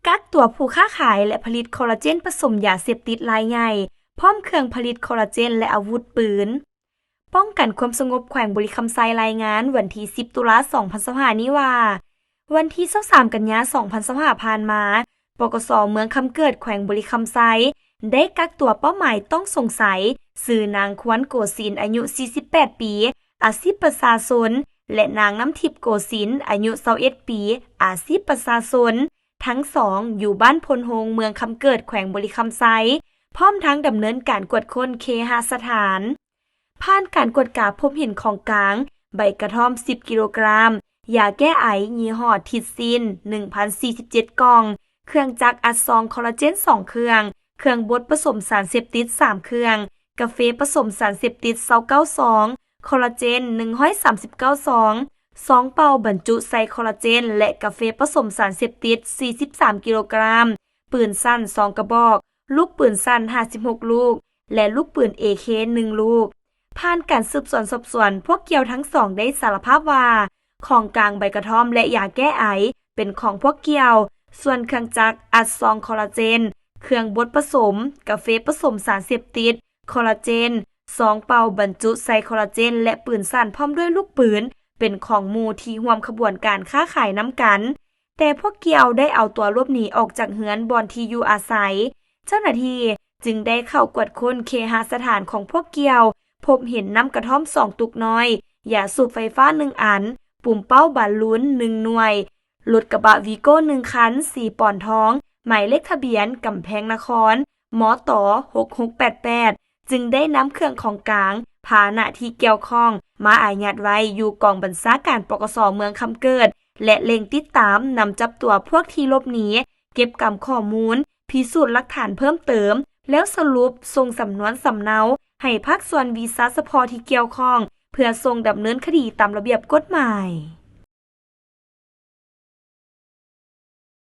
กักตัวผู้ค้าขายและผลิตคอลลาเจนผสมยาเสพติดรายใหญ่พร้อมเครื่องผลิตคอลลาเจนและอาวุธปืนป้องกันความสงบแขวงบริคำไซรายงานวันที่10ตุลา2025นี้ว่าวันที่23กันยายน2025ผ่านมาปกส.เมืองคำเกิดแขวงบริคำไซได้กักตัวเป้าหมายต้องสงสัยสื่อนางควรโกศินอายุ48ปีอาชีพประชาชนและนางน้ำทิพย์โกศินอายุ21ปีอาชีพประชาชนทั้งสองอยู่บ้านพลโฮงเมืองคำเกิดแขวงบริคำไซพร้อมทั้งดำเนินการกวดค้นเคหสถานผ่านการกวดกาพบเห็นของกลางใบกระท่อม10กิโลกรัมยาแก้ไอยี่ห้อทิดซิน 1,047 กล่องเครื่องจักรอัดซองคอลลาเจน2เครื่องบดผสมสารเสพติด3เครื่องกาแฟผสมสารเสพติด29ซองคอลลาเจน139ซอง2เป่าบรรจุใส่คอลลาเจนและกาแฟผสมสารเสพติด43กิโลกรัมปืนสั้น2กระบอกลูกปืนสั้น56ลูกและลูกปืน AK 1ลูกผ่านการสืบสวนสอบสวนพวกเกี่ยวทั้งสองได้สารภาพว่าของกลางใบกระท่อมและยาแก้ไอเป็นของพวกเกี่ยวส่วนเครื่องจักรอัดซองคอลลาเจนเครื่องบดผสมกาแฟผสมสารเสพติดคอลลาเจน2เป่าบรรจุใส่คอลลาเจนและปืนสั้นพร้อมด้วยลูกปืนเป็นของหมู่ที่ร่วมขบวนการค้าขายน้ำกันแต่พวกเกี่ยวได้เอาตัวลบหนีออกจากเฮือนบอนที่อยู่อาศัยเจ้าหน้าที่จึงได้เข้ากวดค้นเคหสถานของพวกเกี่ยวพบเห็นน้ำกระท่อม2ตุกน้อยยาสูบไฟฟ้า1อันปุ่มเป้าบาลูน1หน่วยรถกระบะวีโก้1คัน4ปอนทองหมายเลขทะเบียนกำแพงนครมต6688จึงได้นำเครื่องของกลางพาหนะที่เกี่ยวข้องมาอายัดไว้อยู่กองบัญชาการปกส.เมืองคำเกิดและเล็งติดตามนำจับตัวพวกที่หลบหนีเก็บกำข้อมูลพิสูจน์หลักฐานเพิ่มเติมแล้วสรุปส่งสำนวนสำเนาให้ภาคส่วนวีซ่าเฉพาะที่เกี่ยวข้องเพื่อส่งดำเนินคดีตามระเบียบกฎหมาย